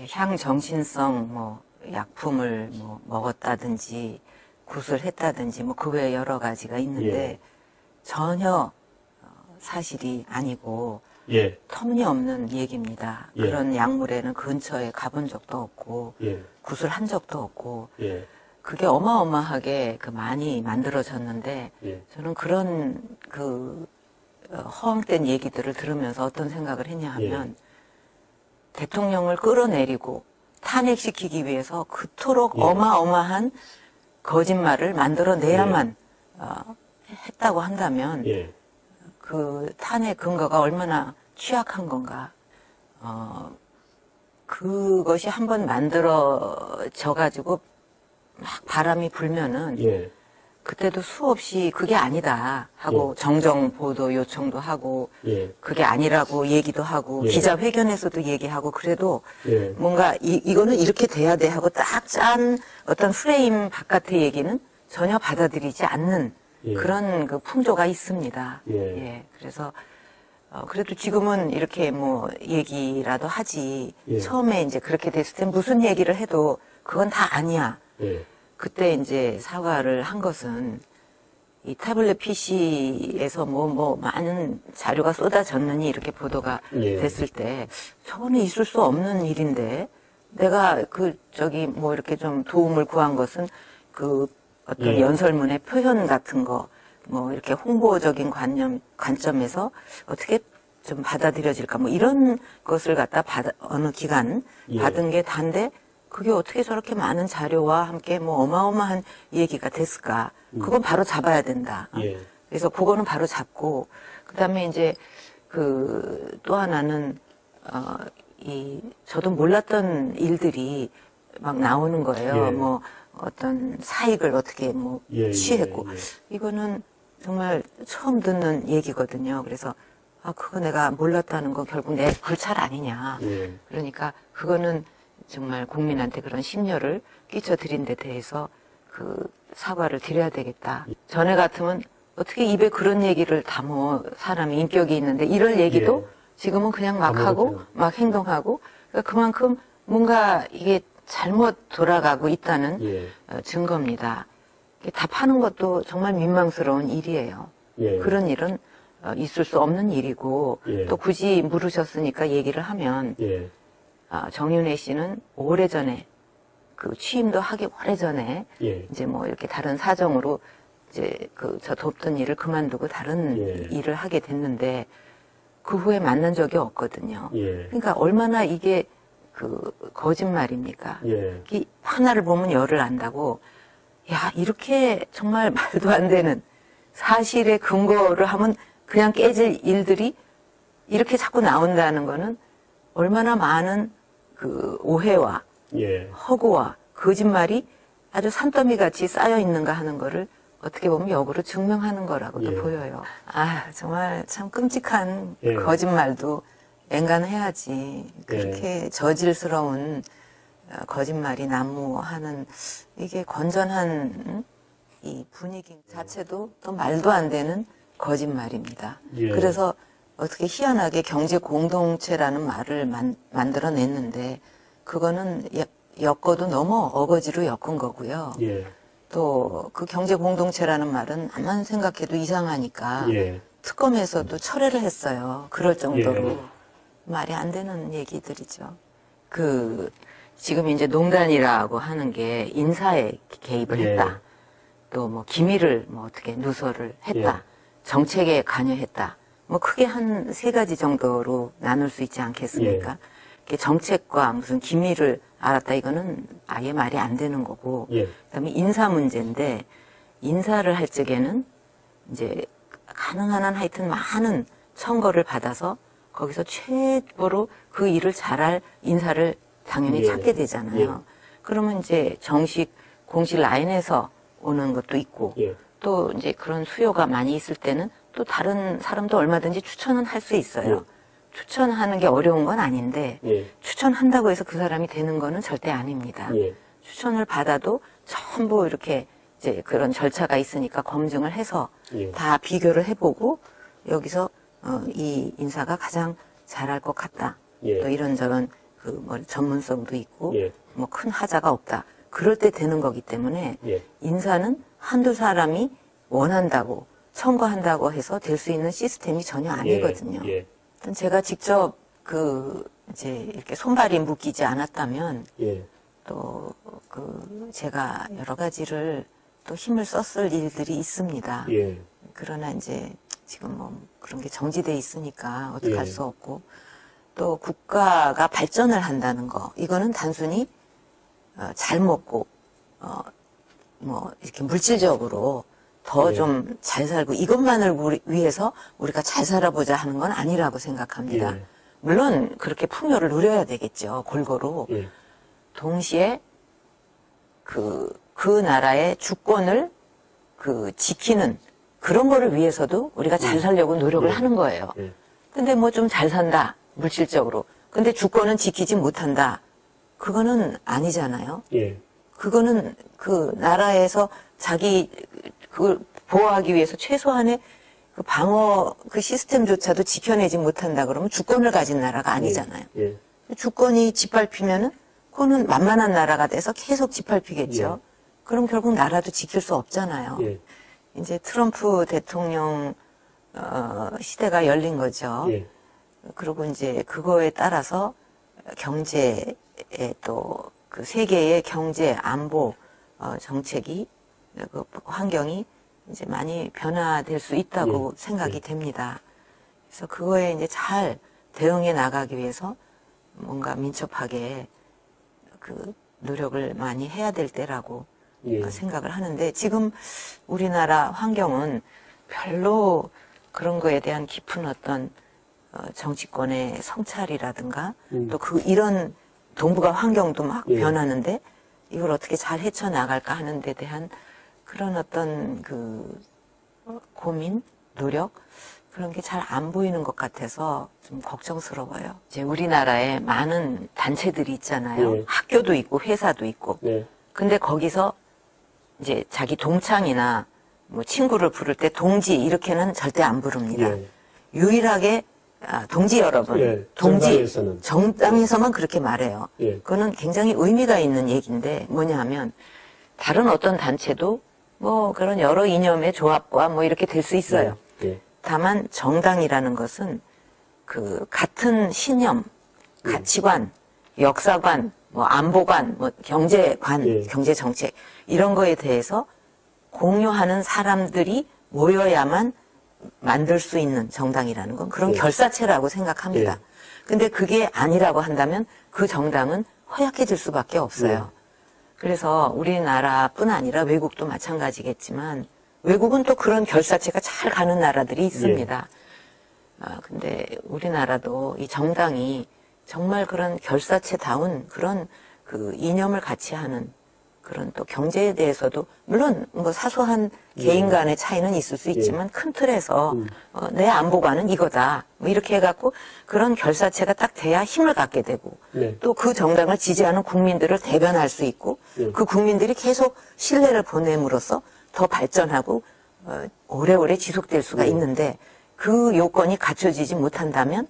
향정신성 뭐 약품을 뭐 먹었다든지 구술했다든지 뭐 그 외에 여러 가지가 있는데 예. 전혀 사실이 아니고 예. 터무니없는 얘기입니다. 예. 그런 약물에는 근처에 가본 적도 없고 예. 구술한 적도 없고 예. 그게 어마어마하게 많이 만들어졌는데 예. 저는 그런 허황된 얘기들을 들으면서 어떤 생각을 했냐 하면 대통령을 끌어내리고 탄핵시키기 위해서 그토록 어마어마한 거짓말을 만들어내야만 했다고 한다면 그 탄핵 근거가 얼마나 취약한 건가. 그것이 한번 만들어져 가지고 막 바람이 불면은 그때도 수없이 그게 아니다 하고 정정 보도 요청도 하고 그게 아니라고 얘기도 하고 기자회견에서도 얘기하고 그래도 뭔가 이거는 이렇게 돼야 돼 하고 딱 짠 어떤 프레임 바깥의 얘기는 전혀 받아들이지 않는 그런 그 풍조가 있습니다. 그래서 그래도 지금은 이렇게 뭐 얘기라도 하지 처음에 이제 그렇게 됐을 때 무슨 얘기를 해도 그건 다 아니야. 그때 이제 사과를 한 것은 이 태블릿 PC에서 뭐 많은 자료가 쏟아졌느니 이렇게 보도가 됐을 때 저거는 있을 수 없는 일인데 내가 뭐 이렇게 좀 도움을 구한 것은 어떤 연설문의 표현 같은 거 뭐 이렇게 홍보적인 관점에서 어떻게 좀 받아들여질까 뭐 이런 것을 갖다 어느 기간 받은 게 단데 그게 어떻게 저렇게 많은 자료와 함께 뭐 어마어마한 얘기가 됐을까? 그건 바로 잡아야 된다. 그래서 그거는 바로 잡고, 그 다음에 이제 또 하나는, 저도 몰랐던 일들이 막 나오는 거예요. 뭐 어떤 사익을 어떻게 뭐 취했고. 이거는 정말 처음 듣는 얘기거든요. 그래서 그거 내가 몰랐다는 건 결국 내 불찰 아니냐. 그러니까 그거는 정말 국민한테 그런 심려를 끼쳐드린 데 대해서 사과를 드려야 되겠다. 전에 같으면 어떻게 입에 그런 얘기를 담어 사람이 인격이 있는데 이럴 얘기도 지금은 그냥 막 하고 막 행동하고 그러니까 그만큼 뭔가 이게 잘못 돌아가고 있다는 증거입니다. 답하는 것도 정말 민망스러운 일이에요. 그런 일은 있을 수 없는 일이고 또 굳이 물으셨으니까 얘기를 하면 정윤회 씨는 오래전에 취임도 하기 오래전에 이제 뭐 이렇게 다른 사정으로 이제 저 돕던 일을 그만두고 다른 일을 하게 됐는데 그 후에 만난 적이 없거든요. 그러니까 얼마나 이게 거짓말입니까? 하나를 보면 열을 안다고 야 이렇게 정말 말도 안 되는 사실의 근거를 하면 그냥 깨질 일들이 이렇게 자꾸 나온다는 거는 얼마나 많은 오해와 허구와 거짓말이 아주 산더미 같이 쌓여 있는가 하는 거를 어떻게 보면 역으로 증명하는 거라고도 보여요. 정말 참 끔찍한 거짓말도 앵간해야지. 그렇게 저질스러운 거짓말이 난무하는 이게 건전한 이 분위기 자체도 또 말도 안 되는 거짓말입니다. 그래서 어떻게 희한하게 경제 공동체라는 말을 만들어냈는데 그거는 엮어도 너무 어거지로 엮은 거고요. 또 그 경제 공동체라는 말은 암만 생각해도 이상하니까 특검에서도 철회를 했어요. 그럴 정도로 말이 안 되는 얘기들이죠. 지금 이제 농단이라고 하는 게 인사에 개입을 했다. 또 뭐 기밀을 뭐 어떻게 누설을 했다. 정책에 관여했다. 뭐 크게 한 3가지 정도로 나눌 수 있지 않겠습니까? 정책과 무슨 기밀을 알았다 이거는 아예 말이 안 되는 거고 그다음에 인사 문제인데 인사를 할 적에는 이제 가능한 한 하여튼 많은 청거를 받아서 거기서 최고로 그 일을 잘할 인사를 당연히 찾게 되잖아요. 그러면 이제 공식 라인에서 오는 것도 있고 또 이제 그런 수요가 많이 있을 때는 또 다른 사람도 얼마든지 추천은 할 수 있어요. 추천하는 게 어려운 건 아닌데 추천한다고 해서 그 사람이 되는 거는 절대 아닙니다. 추천을 받아도 전부 이렇게 이제 그런 절차가 있으니까 검증을 해서 다 비교를 해보고 여기서 이 인사가 가장 잘할 것 같다. 또 이런저런 전문성도 있고 예. 뭐 큰 하자가 없다. 그럴 때 되는 거기 때문에 예. 인사는 한두 사람이 원한다고 청구한다고 해서 될 수 있는 시스템이 전혀 아니거든요. 예. 제가 직접 이제 이렇게 손발이 묶이지 않았다면 예. 또 제가 여러 가지를 또 힘을 썼을 일들이 있습니다. 예. 그러나 이제 지금 뭐 그런 게 정지돼 있으니까 어떻게 할 수 없고, 또 국가가 발전을 한다는 거, 이거는 단순히 잘 먹고 뭐 이렇게 물질적으로 더 좀 잘 살고 이것만을 위해서 우리가 잘 살아보자 하는 건 아니라고 생각합니다. 예. 물론 그렇게 풍요를 누려야 되겠죠, 골고루. 예. 동시에 그 나라의 주권을 지키는 그런 거를 위해서도 우리가 잘 살려고 노력을 하는 거예요. 예. 근데 뭐 좀 잘 산다, 물질적으로. 근데 주권은 지키지 못한다. 그거는 아니잖아요. 예. 그거는 그 나라에서 그걸 보호하기 위해서 최소한의 그 방어 시스템조차도 지켜내지 못한다 그러면 주권을 가진 나라가 아니잖아요. 예. 주권이 짓밟히면은 그거는 만만한 나라가 돼서 계속 짓밟히겠죠. 예. 그럼 결국 나라도 지킬 수 없잖아요. 예. 이제 트럼프 대통령 시대가 열린 거죠. 예. 그리고 이제 그거에 따라서 경제에 또 그 세계의 경제 안보 정책이 그 환경이 이제 많이 변화될 수 있다고 생각이 됩니다. 그래서 그거에 이제 잘 대응해 나가기 위해서 뭔가 민첩하게 노력을 많이 해야 될 때라고 생각을 하는데, 지금 우리나라 환경은 별로 그런 거에 대한 깊은 어떤 정치권의 성찰이라든가 또 이런 동북아 환경도 막 변하는데 이걸 어떻게 잘 헤쳐나갈까 하는 데 대한 그런 어떤 고민, 노력, 그런 게 잘 안 보이는 것 같아서 좀 걱정스러워요. 이제 우리나라에 많은 단체들이 있잖아요. 학교도 있고 회사도 있고. 근데 거기서 이제 자기 동창이나 뭐 친구를 부를 때 동지 이렇게는 절대 안 부릅니다. 유일하게 동지 여러분, 동지 정당에서만 그렇게 말해요. 그거는 굉장히 의미가 있는 얘기인데 뭐냐 하면 다른 어떤 단체도 뭐 그런 여러 이념의 조합과 뭐 이렇게 될 수 있어요. 다만 정당이라는 것은 같은 신념, 가치관, 역사관, 뭐 안보관, 뭐 경제관, 경제 정책 이런 거에 대해서 공유하는 사람들이 모여야만 만들 수 있는 정당이라는 건 그런 결사체라고 생각합니다. 근데 그게 아니라고 한다면 그 정당은 허약해질 수밖에 없어요. 그래서 우리나라뿐 아니라 외국도 마찬가지겠지만 외국은 또 그런 결사체가 잘 가는 나라들이 있습니다. 근데 우리나라도 이 정당이 정말 그런 결사체다운 그런 이념을 같이 하는 그런 또 경제에 대해서도 물론 뭐 사소한 개인 간의 차이는 있을 수 있지만 큰 틀에서 내 안보관은 이거다 뭐 이렇게 해갖고 그런 결사체가 딱 돼야 힘을 갖게 되고 또 그 정당을 지지하는 국민들을 대변할 수 있고 그 국민들이 계속 신뢰를 보냄으로써 더 발전하고 오래오래 지속될 수가 있는데 그 요건이 갖춰지지 못한다면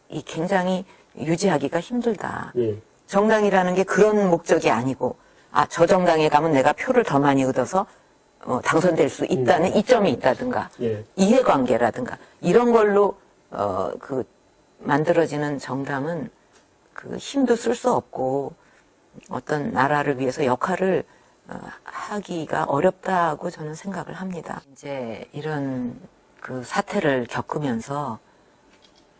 이 굉장히 유지하기가 힘들다. 정당이라는 게 그런 목적이 아니고 저 정당에 가면 내가 표를 더 많이 얻어서 당선될 수 있다는 이점이 있다든가 이해관계라든가 이런 걸로 만들어지는 정당은 힘도 쓸 수 없고 어떤 나라를 위해서 역할을 하기가 어렵다고 저는 생각을 합니다. 이제 이런 사태를 겪으면서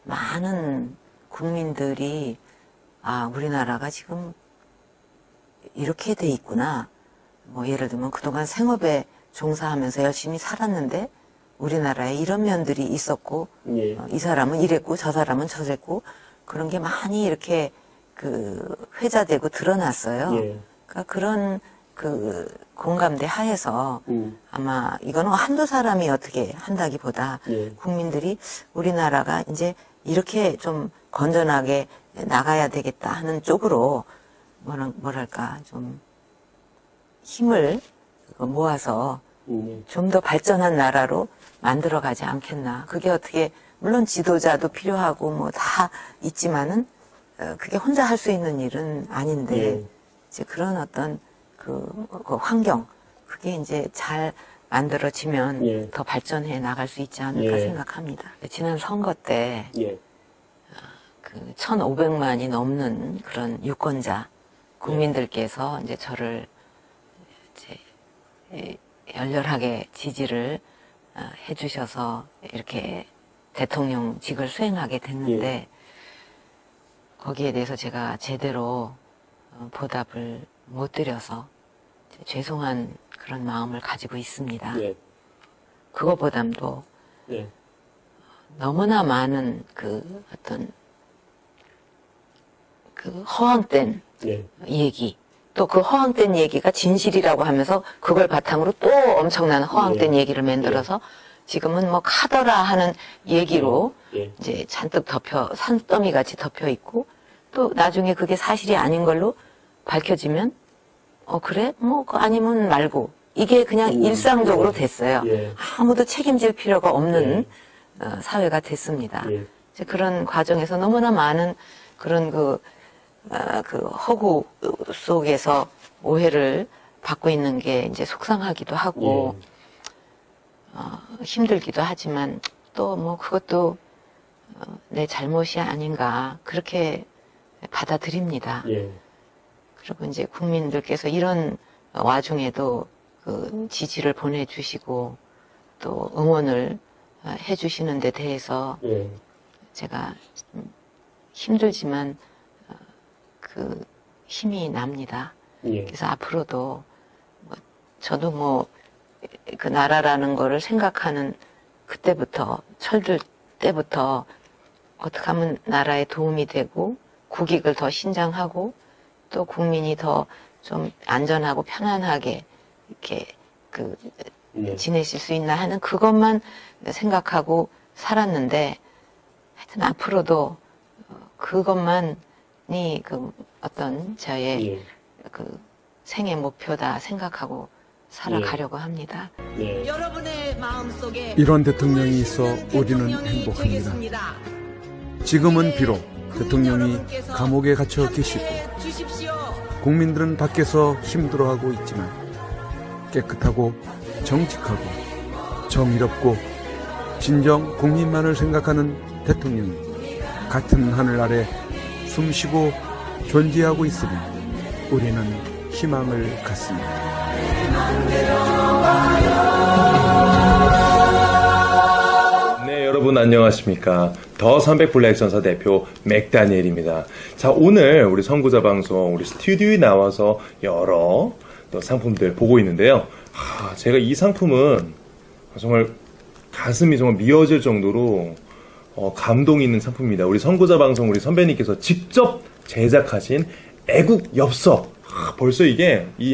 많은 국민들이 우리나라가 지금 이렇게 돼 있구나. 뭐 예를 들면 그동안 생업에 종사하면서 열심히 살았는데 우리나라에 이런 면들이 있었고 이 사람은 이랬고 저 사람은 저랬고 그런 게 많이 이렇게 회자되고 드러났어요. 그러니까 그런 공감대 하에서 아마 이거는 한두 사람이 어떻게 한다기보다 국민들이 우리나라가 이제 이렇게 좀 건전하게 나가야 되겠다 하는 쪽으로 뭐랄까 좀 힘을 모아서 좀 더 발전한 나라로 만들어가지 않겠나. 그게 어떻게 물론 지도자도 필요하고 뭐 다 있지만은 그게 혼자 할 수 있는 일은 아닌데 이제 그런 어떤 그 환경 그게 이제 잘 만들어지면 더 발전해 나갈 수 있지 않을까 생각합니다. 지난 선거 때 그 1,500만이 넘는 그런 유권자 국민들께서 이제 저를 이제 열렬하게 지지를 해주셔서 이렇게 대통령직을 수행하게 됐는데 거기에 대해서 제가 제대로 보답을 못 드려서 죄송한 그런 마음을 가지고 있습니다. 그거보담도 너무나 많은 그 어떤 그 허황된 얘기 또 그 허황된 얘기가 진실이라고 하면서 그걸 바탕으로 또 엄청난 허황된 얘기를 만들어서 지금은 뭐 카더라 하는 얘기로 이제 잔뜩 산더미 같이 덮여 있고 또 나중에 그게 사실이 아닌 걸로 밝혀지면 그래? 뭐 아니면 말고 이게 그냥 일상적으로 됐어요. 아무도 책임질 필요가 없는 사회가 됐습니다. 이제 그런 과정에서 너무나 많은 그런 그 허구 속에서 오해를 받고 있는 게 이제 속상하기도 하고 힘들기도 하지만 또 뭐 그것도 내 잘못이 아닌가 그렇게 받아들입니다. 그리고 이제 국민들께서 이런 와중에도 그 지지를 보내주시고 또 응원을 해주시는 데 대해서 제가 힘들지만 그 힘이 납니다. 그래서 앞으로도 저도 뭐 그 나라라는 거를 생각하는 그때부터 철들 때부터 어떻게 하면 나라에 도움이 되고 국익을 더 신장하고 또 국민이 더 좀 안전하고 편안하게 이렇게 지내실 수 있나 하는 그것만 생각하고 살았는데 하여튼 앞으로도 그것만이 그 어떤 저의 그 생애 목표다 생각하고 살아가려고 합니다. 여러분의 마음속에 이런 대통령이 있어 우리는 행복합니다. 지금은 비록 대통령이 감옥에 갇혀 계시고 국민들은 밖에서 힘들어하고 있지만 깨끗하고 정직하고 정의롭고 진정 국민만을 생각하는 대통령이 같은 하늘 아래 숨쉬고 존재하고 있으니 우리는 희망을 갖습니다. 네, 여러분 안녕하십니까. 더 300블랙 전사 대표 맥다니엘입니다. 자, 오늘 우리 선구자 방송 우리 스튜디오에 나와서 여러 또 상품들 보고 있는데요. 제가 이 상품은 정말 가슴이 정말 미어질 정도로 감동이 있는 상품입니다. 우리 선구자 방송 우리 선배님께서 직접 제작하신 애국 엽서. 벌써 이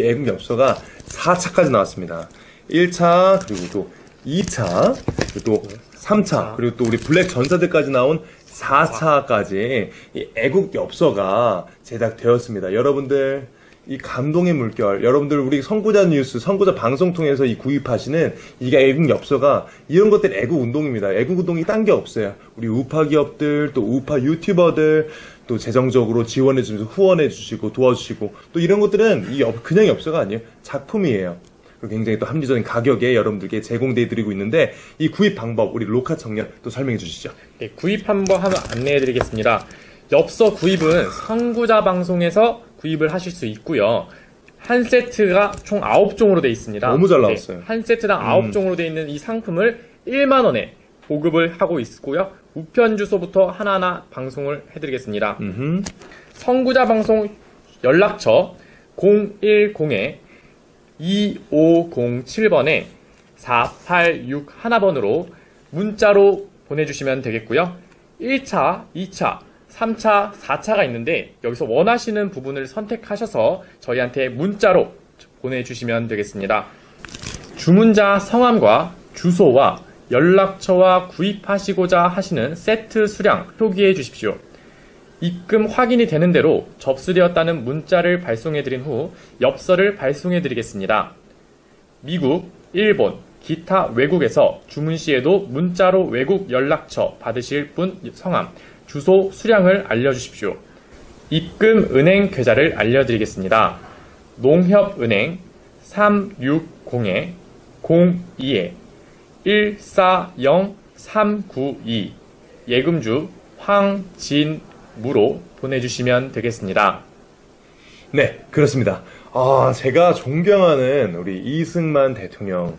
애국 엽서가 4차까지 나왔습니다. 1차, 그리고 또 2차, 그리고 또 3차, 그리고 또 우리 블랙 전사들까지 나온 4차까지 이 애국 엽서가 제작되었습니다. 여러분들, 이 감동의 물결, 여러분들 우리 선구자 뉴스, 선구자 방송 통해서 이 구입하시는 이게 애국 엽서가 이런 것들이 애국 운동입니다. 애국 운동이 딴 게 없어요. 우리 우파 기업들, 또 우파 유튜버들, 또 재정적으로 지원해주면서 후원해주시고 도와주시고 또 이런 것들은 그냥 엽서가 아니에요. 작품이에요. 그리고 굉장히 또 합리적인 가격에 여러분들께 제공해드리고 있는데 이 구입 방법 우리 로카 청년 또 설명해 주시죠. 네, 구입 한번 안내해드리겠습니다. 엽서 구입은 선구자 방송에서 구입을 하실 수 있고요. 한 세트가 총 9종으로 되어 있습니다. 너무 잘 나왔어요. 네, 한 세트당 9종으로 되어 있는 이 상품을 1만원에 보급을 하고 있고요. 우편 주소부터 하나하나 방송을 해드리겠습니다. 선구자 방송 연락처 010-2507번에 4861번으로 문자로 보내주시면 되겠고요. 1차, 2차, 3차, 4차가 있는데 여기서 원하시는 부분을 선택하셔서 저희한테 문자로 보내주시면 되겠습니다. 주문자 성함과 주소와 연락처와 구입하시고자 하시는 세트 수량 표기해 주십시오. 입금 확인이 되는 대로 접수되었다는 문자를 발송해 드린 후 엽서를 발송해 드리겠습니다. 미국, 일본, 기타 외국에서 주문 시에도 문자로 외국 연락처 받으실 분 성함, 주소, 수량을 알려주십시오. 입금 은행 계좌를 알려드리겠습니다. 농협은행 360-02-140392 예금주 황진무로 보내주시면 되겠습니다. 네, 그렇습니다. 제가 존경하는 우리 이승만 대통령.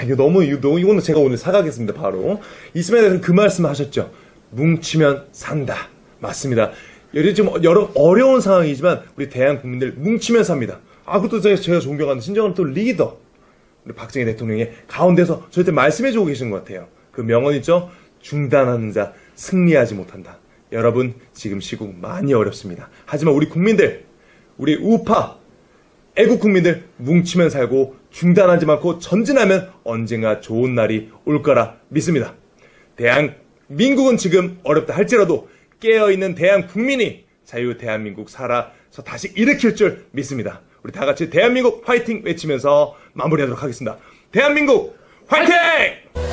이거는 제가 오늘 사가겠습니다, 바로. 이승만 대통령 그 말씀 하셨죠. 뭉치면 산다. 맞습니다. 지금 여러 어려운 상황이지만 우리 대한 국민들 뭉치면 삽니다. 그것도 제가 존경하는 진정한 또 리더. 우리 박정희 대통령의 가운데서 저한테 말씀해주고 계신 것 같아요. 그 명언 있죠? 중단하는 자 승리하지 못한다. 여러분, 지금 시국 많이 어렵습니다. 하지만 우리 국민들, 우리 우파, 애국 국민들 뭉치면 살고 중단하지 말고 전진하면 언젠가 좋은 날이 올 거라 믿습니다. 대한민국은 지금 어렵다 할지라도 깨어있는 대한국민이 자유 대한민국 살아서 다시 일으킬 줄 믿습니다. 우리 다 같이 대한민국 화이팅 외치면서 마무리하도록 하겠습니다. 대한민국 화이팅!